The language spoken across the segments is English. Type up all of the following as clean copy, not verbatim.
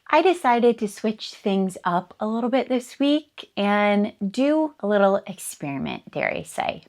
I decided to switch things up a little bit this week and do a little experiment, dare I say.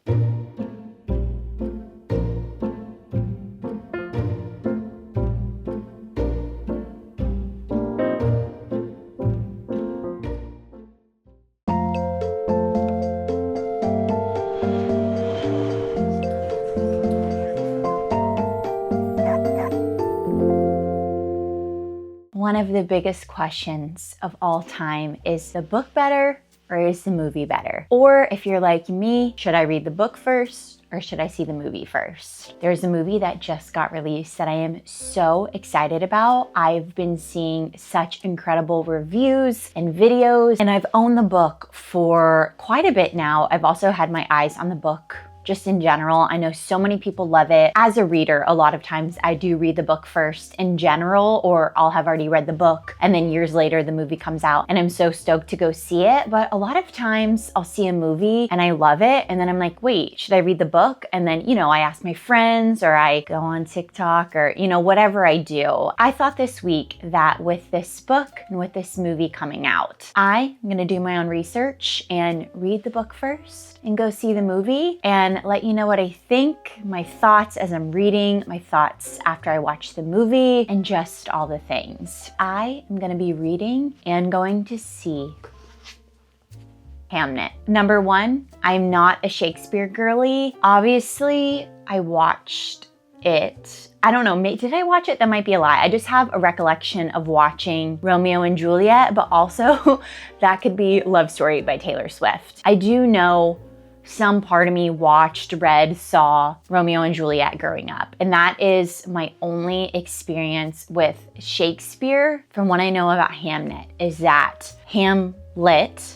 One of the biggest questions of all time is the book better or is the movie better? Or if you're like me, should I read the book first or should I see the movie first? There's a movie that just got released that I am so excited about. I've been seeing such incredible reviews and videos, and I've owned the book for quite a bit now. I've also had my eyes on the book just in general. I know so many people love it. As a reader, a lot of times I do read the book first in general, or I'll have already read the book and then years later the movie comes out and I'm so stoked to go see it. But a lot of times I'll see a movie and I love it and then I'm like, wait, should I read the book? And then, I ask my friends or I go on TikTok or, whatever I do. I thought this week that with this book and with this movie coming out, I'm gonna do my own research and read the book first and go see the movie and let you know what I think, my thoughts as I'm reading, my thoughts after I watch the movie, and just all the things. I am gonna be reading and going to see Hamnet. Number one, I'm not a Shakespeare girly. Obviously, I watched it. I don't know, did I watch it? That might be a lie. I just have a recollection of watching Romeo and Juliet, but also that could be Love Story by Taylor Swift. I do know some part of me watched, read, saw Romeo and Juliet growing up. And that is my only experience with Shakespeare from what I know about Hamnet, is that Hamlet,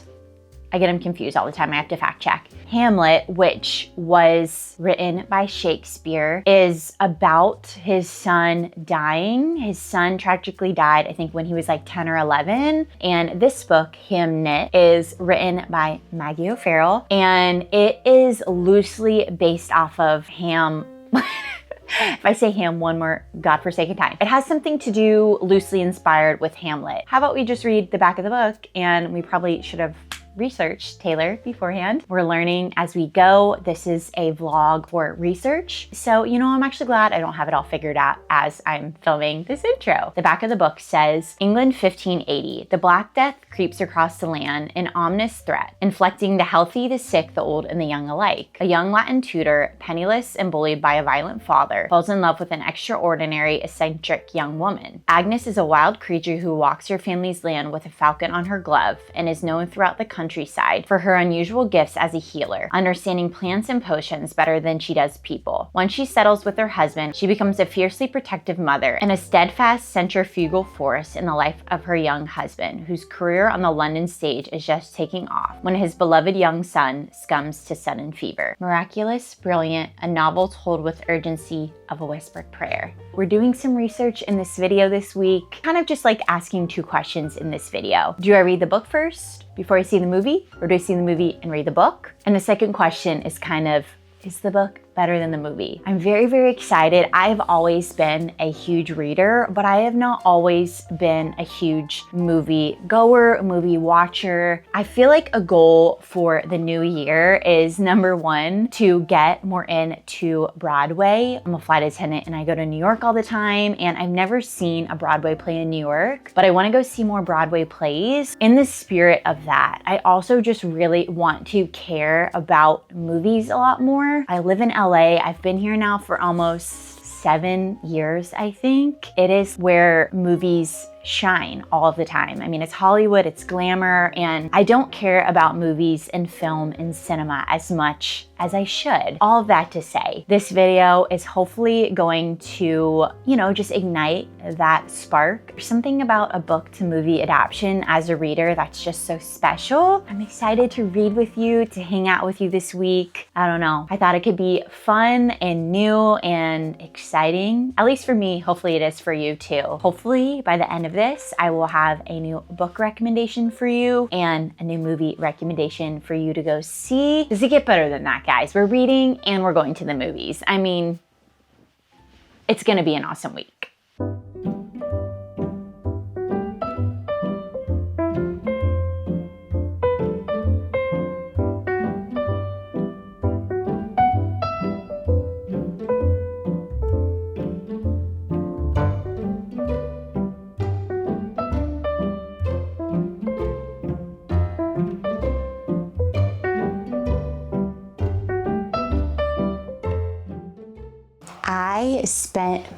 I get them confused all the time, I have to fact check. Hamlet, which was written by Shakespeare, is about his son dying. His son tragically died, I think when he was like 10 or 11. And this book, Hamnet, is written by Maggie O'Farrell, and it is loosely based off of Ham. If I say Ham one more godforsaken time. It has something to do loosely inspired with Hamlet. How about we just read the back of the book, and we probably should have research Taylor beforehand. We're learning as we go. This is a vlog for research. So, I'm actually glad I don't have it all figured out as I'm filming this intro. The back of the book says, England 1580. The Black Death creeps across the land, an ominous threat, inflicting the healthy, the sick, the old, and the young alike. A young Latin tutor, penniless and bullied by a violent father, falls in love with an extraordinary, eccentric young woman. Agnes is a wild creature who walks her family's land with a falcon on her glove and is known throughout the countryside for her unusual gifts as a healer, understanding plants and potions better than she does people. Once she settles with her husband, she becomes a fiercely protective mother and a steadfast centrifugal force in the life of her young husband, whose career on the London stage is just taking off when his beloved young son succumbs to sudden fever. Miraculous, brilliant, a novel told with urgency of a whispered prayer. We're doing some research in this video this week, kind of just like asking two questions in this video. Do I read the book first before I see the movie, or do I see the movie and read the book? And the second question is kind of, is the book better than the movie? I'm very, very excited. I've always been a huge reader, but I have not always been a huge movie goer, movie watcher. I feel like a goal for the new year is, number one, to get more into Broadway. I'm a flight attendant and I go to New York all the time, and I've never seen a Broadway play in New York, but I want to go see more Broadway plays. In the spirit of that, I also just really want to care about movies a lot more. I live in LA. I've been here now for almost 7 years, I think. It is where movies shine all of the time. I mean, it's Hollywood, it's glamour, and I don't care about movies and film and cinema as much as I should. All of that to say, this video is hopefully going to, just ignite that spark. There's something about a book to movie adaptation as a reader that's just so special. I'm excited to read with you, to hang out with you this week. I don't know. I thought it could be fun and new and exciting. At least for me, hopefully it is for you too. Hopefully by the end of this, I will have a new book recommendation for you and a new movie recommendation for you to go see. Does it get better than that, guys? We're reading and we're going to the movies. I mean, it's gonna be an awesome week.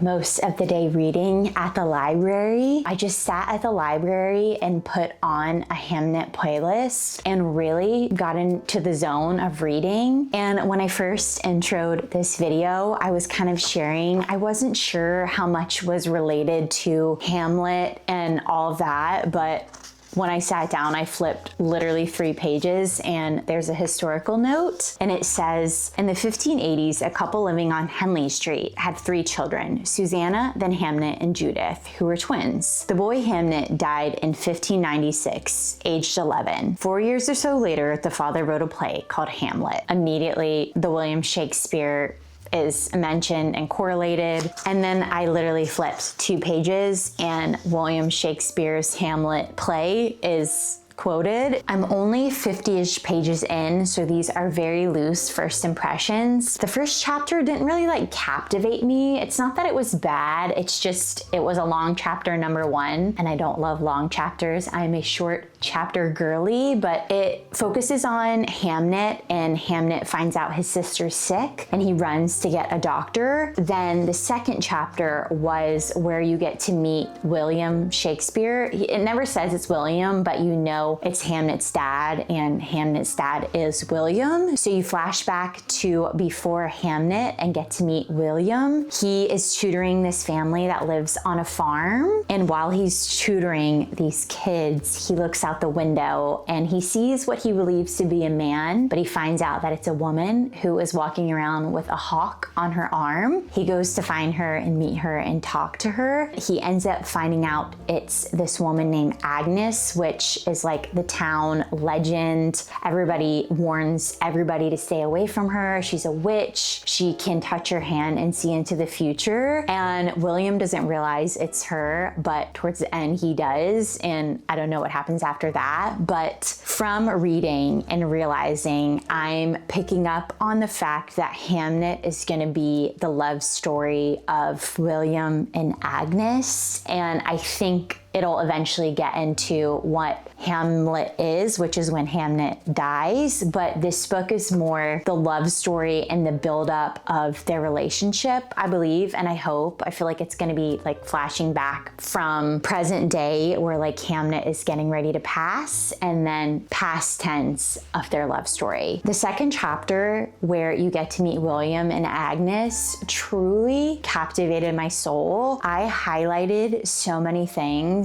most of the day reading at the library. I just sat at the library and put on a Hamnet playlist and really got into the zone of reading. And when I first introed this video, I was kind of sharing, I wasn't sure how much was related to Hamlet and all of that, but when I sat down, I flipped literally 3 pages and there's a historical note and it says, in the 1580s, a couple living on Henley Street had 3 children, Susanna, then Hamnet, and Judith, who were twins. The boy Hamnet died in 1596, aged 11. 4 years or so later, the father wrote a play called Hamlet. Immediately, the William Shakespeare is mentioned and correlated. And then I literally flipped 2 pages and William Shakespeare's Hamlet play is quoted. I'm only 50-ish pages in, so these are very loose first impressions. The first chapter didn't really like captivate me. It's not that it was bad, it's just, it was a long chapter, number 1, and I don't love long chapters. I'm a short chapter girly, but it focuses on Hamnet, and Hamnet finds out his sister's sick and he runs to get a doctor. Then the second chapter was where you get to meet William Shakespeare. It never says it's William, but you know it's Hamnet's dad, and Hamnet's dad is William. So you flash back to before Hamnet and get to meet William. He is tutoring this family that lives on a farm, and while he's tutoring these kids, he looks out the window and he sees what he believes to be a man, but he finds out that it's a woman who is walking around with a hawk on her arm. He goes to find her and meet her and talk to her. He ends up finding out it's this woman named Agnes, which is like the town legend. Everybody warns everybody to stay away from her. She's a witch. She can touch your hand and see into the future. And William doesn't realize it's her, but towards the end he does. And I don't know what happens after that. But from reading and realizing, I'm picking up on the fact that Hamnet is going to be the love story of William and Agnes. And I think it'll eventually get into what Hamlet is, which is when Hamnet dies. But this book is more the love story and the buildup of their relationship, I believe, and I hope. I feel like it's gonna be like flashing back from present day where like Hamnet is getting ready to pass, and then past tense of their love story. The second chapter, where you get to meet William and Agnes, truly captivated my soul. I highlighted so many things.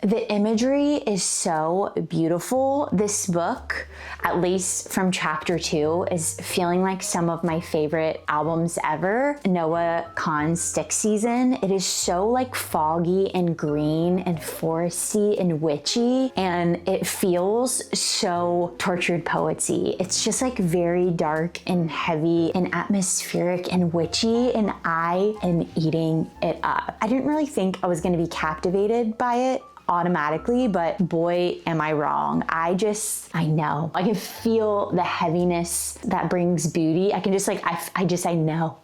The imagery is so beautiful. This book, at least from chapter 2, is feeling like some of my favorite albums ever. Noah Kahan's Stick Season. It is so like foggy and green and foresty and witchy, and it feels so tortured poetsy. It's just like very dark and heavy and atmospheric and witchy, and I am eating it up. I didn't really think I was gonna be captivated by it automatically, but boy, am I wrong. I know. I can feel the heaviness that brings beauty. I can just like, I know.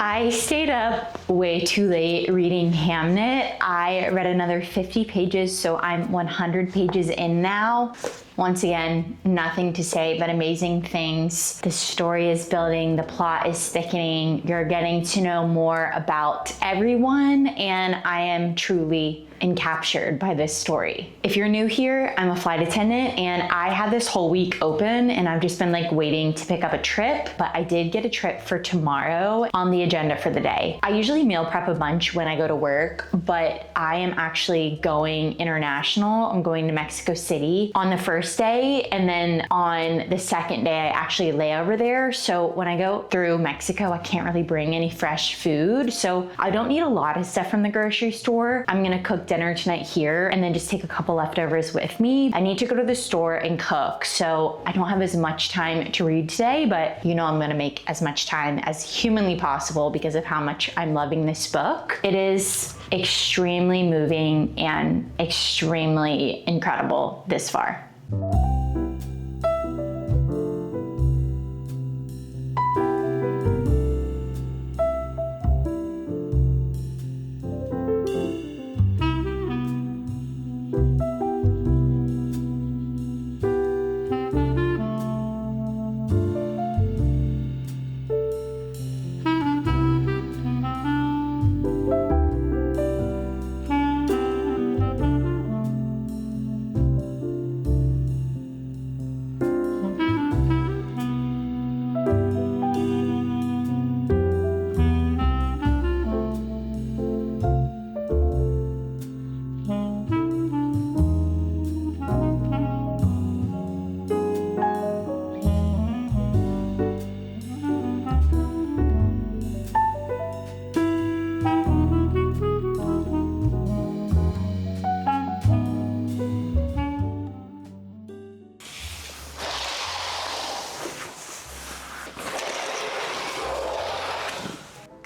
I stayed up way too late reading Hamnet. I read another 50 pages, so I'm 100 pages in now. Once again, nothing to say but amazing things. The story is building, the plot is thickening, you're getting to know more about everyone, and I am truly encaptured by this story. If you're new here, I'm a flight attendant and I had this whole week open and I've just been like waiting to pick up a trip, but I did get a trip for tomorrow on the agenda for the day. I usually meal prep a bunch when I go to work, but I am actually going international. I'm going to Mexico City on the first day, and then on the second day I actually lay over there. So when I go through Mexico, I can't really bring any fresh food, so I don't need a lot of stuff from the grocery store. I'm gonna cook dinner tonight here and then just take a couple leftovers with me. I need to go to the store and cook, so I don't have as much time to read today, but you know I'm gonna make as much time as humanly possible because of how much I'm loving this book. It is extremely moving and extremely incredible this far.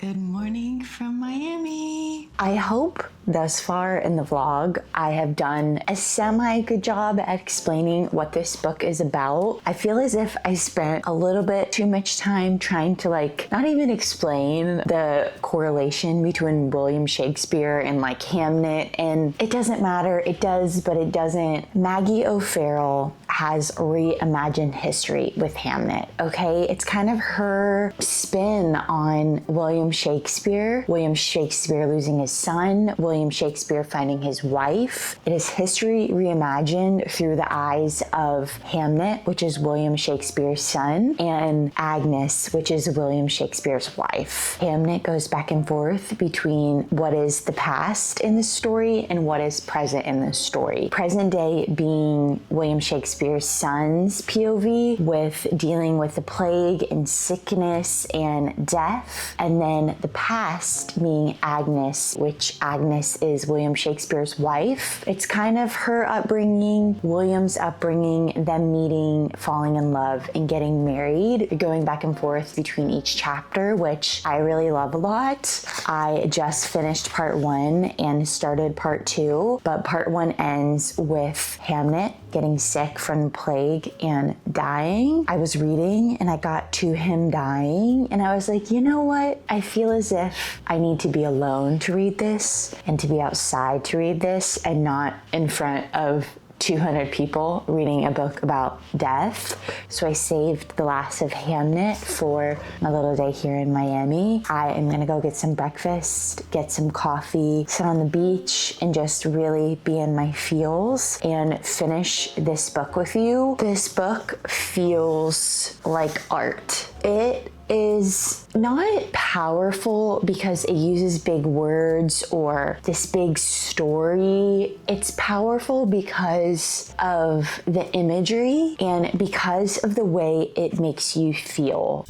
Good morning from Miami. I hope thus far in the vlog, I have done a semi-good job at explaining what this book is about. I feel as if I spent a little bit too much time trying to not even explain the correlation between William Shakespeare and Hamnet, and it doesn't matter. It does, but it doesn't. Maggie O'Farrell has reimagined history with Hamnet, okay? It's kind of her spin on William Shakespeare losing his son, William Shakespeare finding his wife. It is history reimagined through the eyes of Hamnet, which is William Shakespeare's son, and Agnes, which is William Shakespeare's wife. Hamnet goes back and forth between what is the past in the story and what is present in the story. Present day being William Shakespeare's son's POV with dealing with the plague and sickness and death, and then the past being Agnes, which Agnes is William Shakespeare's wife. It's kind of her upbringing, William's upbringing, them meeting, falling in love, and getting married, going back and forth between each chapter, which I really love a lot. I just finished part 1 and started part 2, but part 1 ends with Hamnet getting sick from the plague and dying. I was reading and I got to him dying and I was like, you know what? I feel as if I need to be alone to read this and to be outside to read this and not in front of 200 people reading a book about death. So I saved the last of Hamnet for my little day here in Miami. I am gonna go get some breakfast, get some coffee, sit on the beach, and just really be in my feels and finish this book with you. This book feels like art. It is not powerful because it uses big words or this big story. It's powerful because of the imagery and because of the way it makes you feel.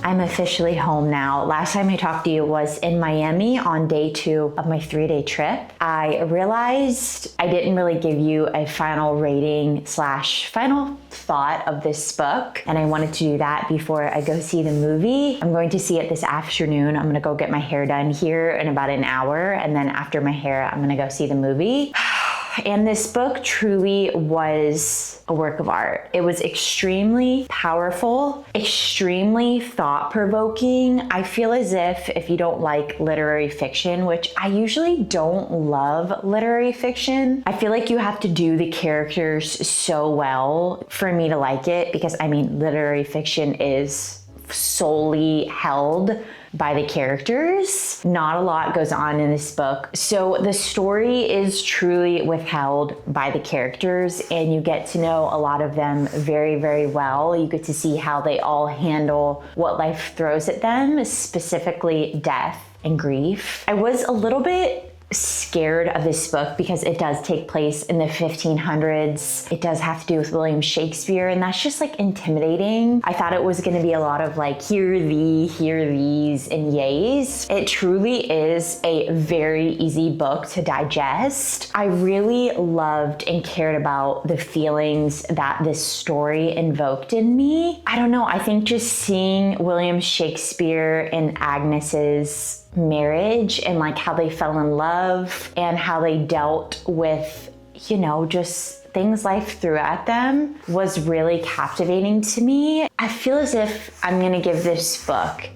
I'm officially home now. Last time I talked to you was in Miami on day 2 of my 3-day trip. I realized I didn't really give you a final rating / final thought of this book, and I wanted to do that before I go see the movie. I'm going to see it this afternoon. I'm gonna go get my hair done here in about an hour, and then after my hair, I'm gonna go see the movie. And this book truly was a work of art. It was extremely powerful, extremely thought-provoking. I feel as if you don't like literary fiction, which I usually don't love literary fiction, I feel like you have to do the characters so well for me to like it, because literary fiction is solely held by the characters. Not a lot goes on in this book. So the story is truly withheld by the characters, and you get to know a lot of them very, very well. You get to see how they all handle what life throws at them, specifically death and grief. I was a little bit scared of this book because it does take place in the 1500s. It does have to do with William Shakespeare, and that's just intimidating. I thought it was gonna be a lot of hear thee, hear these, and yays. It truly is a very easy book to digest. I really loved and cared about the feelings that this story invoked in me. I don't know, I think just seeing William Shakespeare and Agnes's marriage and how they fell in love and how they dealt with, just things life threw at them was really captivating to me. I feel as if I'm gonna give this book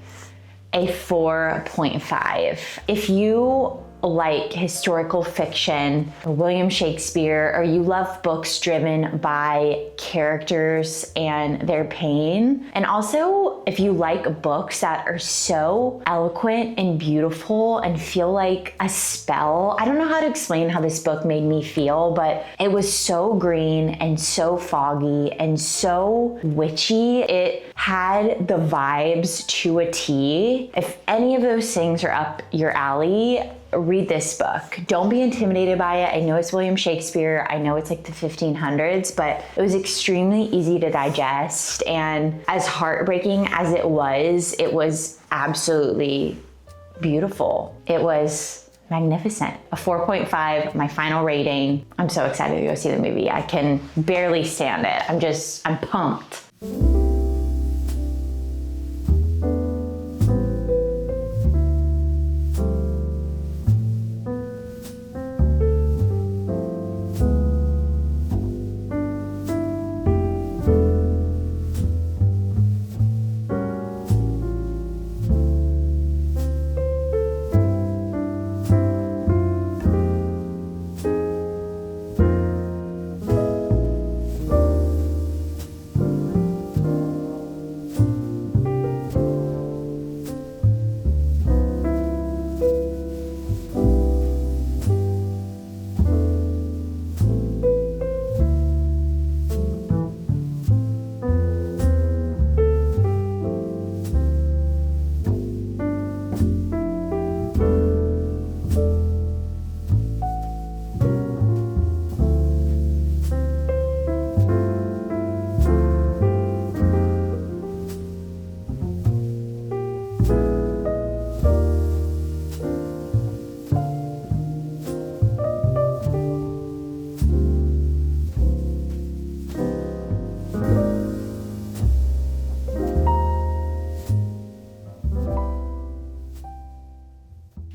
a 4.5. If you like historical fiction or William Shakespeare, or you love books driven by characters and their pain. And also, if you like books that are so eloquent and beautiful and feel like a spell. I don't know how to explain how this book made me feel, but it was so green and so foggy and so witchy. It had the vibes to a T. If any of those things are up your alley, read this book. Don't be intimidated by it. I know it's William Shakespeare. I know it's like the 1500s, but it was extremely easy to digest. And as heartbreaking as it was absolutely beautiful. It was magnificent. A 4.5, my final rating. I'm so excited to go see the movie. I can barely stand it. I'm pumped.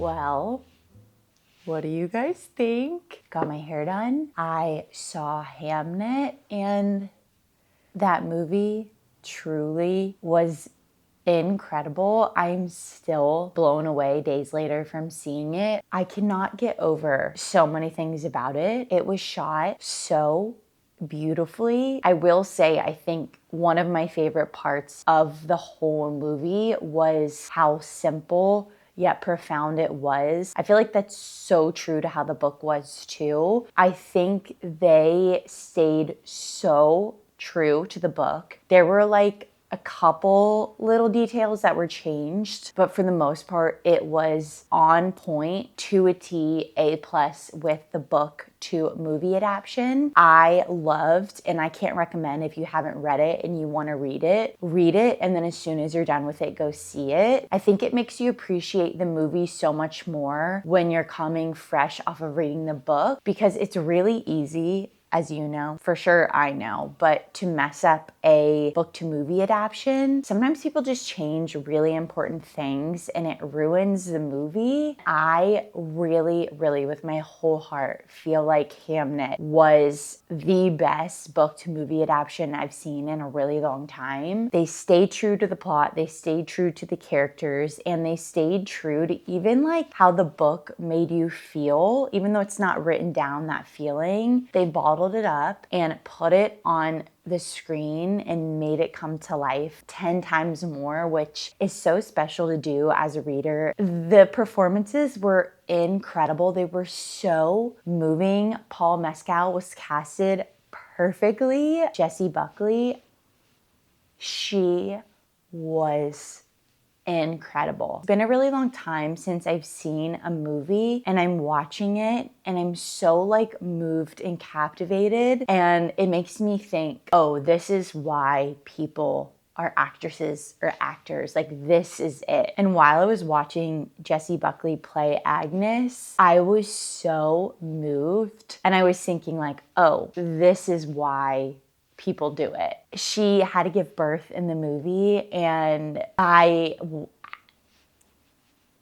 Well, what do you guys think? Got my hair done. I saw Hamnet, and that movie truly was incredible. I'm still blown away days later from seeing it. I cannot get over so many things about it. It was shot so beautifully. I will say, I think one of my favorite parts of the whole movie was how simple yet profound it was. I feel like that's so true to how the book was too. I think they stayed so true to the book. There were like a couple little details that were changed, but for the most part, it was on point to a T, A+ with the book to movie adaptation. I loved, and I can't recommend if you haven't read it and you want to read it, and then as soon as you're done with it, go see it. I think it makes you appreciate the movie so much more when you're coming fresh off of reading the book, because it's really easy, as you know, for sure I know, but to mess up a book to movie adaptation, sometimes people just change really important things and it ruins the movie. I really, really, with my whole heart, feel like Hamnet was the best book to movie adaptation I've seen in a really long time. They stayed true to the plot, they stayed true to the characters, and they stayed true to even like how the book made you feel, even though it's not written down, that feeling. They bottled it up and put it on the screen and made it come to life 10 times more, which is so special to do as a reader. The performances were incredible. They were so moving. Paul Mescal was casted perfectly. Jessie Buckley, she was incredible. It's been a really long time since I've seen a movie and I'm watching it and I'm so like moved and captivated, and it makes me think, oh, this is why people are actresses or actors. Like, this is it. And while I was watching Jessie Buckley play Agnes, I was so moved and I was thinking like, oh, this is why people do it. She had to give birth in the movie, and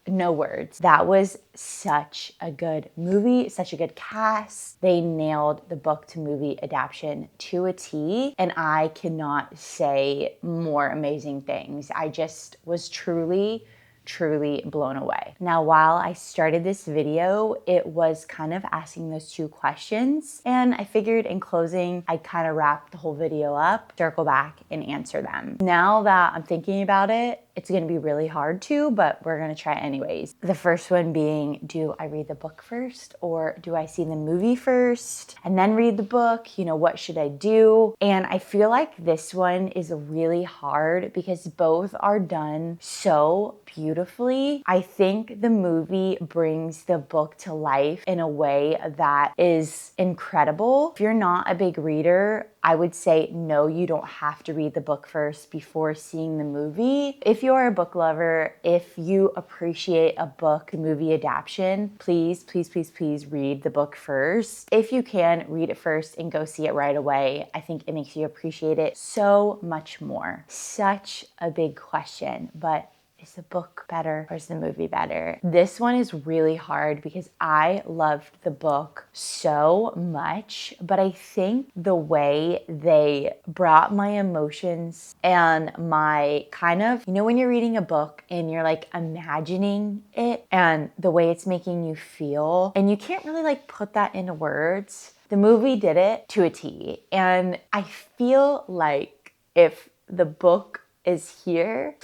no words. That was such a good movie, such a good cast. They nailed the book to movie adaptation to a T, and I cannot say more amazing things. I just was truly truly blown away. Now, while I started this video, it was kind of asking those two questions, and I figured in closing, I'd kind of wrap the whole video up, circle back, and answer them. Now that I'm thinking about it, it's gonna be really hard to, but we're gonna try anyways. The first one being, do I read the book first or do I see the movie first and then read the book? You know, what should I do? And I feel like this one is really hard because both are done so beautifully. I think the movie brings the book to life in a way that is incredible. If you're not a big reader, I would say no, you don't have to read the book first before seeing the movie. If you're a book lover, if you appreciate a book movie adaptation, please, please, please, please read the book first. If you can, read it first and go see it right away. I think it makes you appreciate it so much more. Such a big question, but is the book better or is the movie better? This one is really hard because I loved the book so much, but I think the way they brought my emotions and my kind of, you know, when you're reading a book and you're like imagining it and the way it's making you feel, and you can't really like put that into words. The movie did it to a T. And I feel like if the book is here,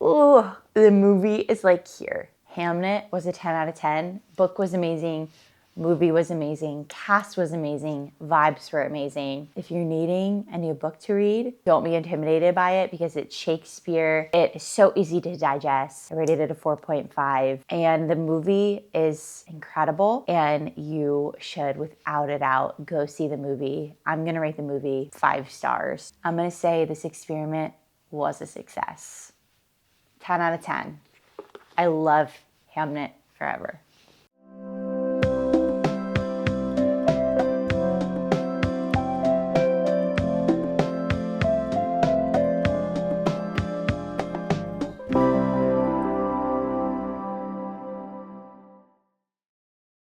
ooh, the movie is like here. Hamnet was a 10 out of 10. Book was amazing. Movie was amazing. Cast was amazing. Vibes were amazing. If you're needing a new book to read, don't be intimidated by it because it's Shakespeare. It is so easy to digest. I rated it a 4.5. And the movie is incredible. And you should, without a doubt, go see the movie. I'm going to rate the movie 5 stars. I'm going to say this experiment was a success. 10 out of 10. I love Hamnet forever.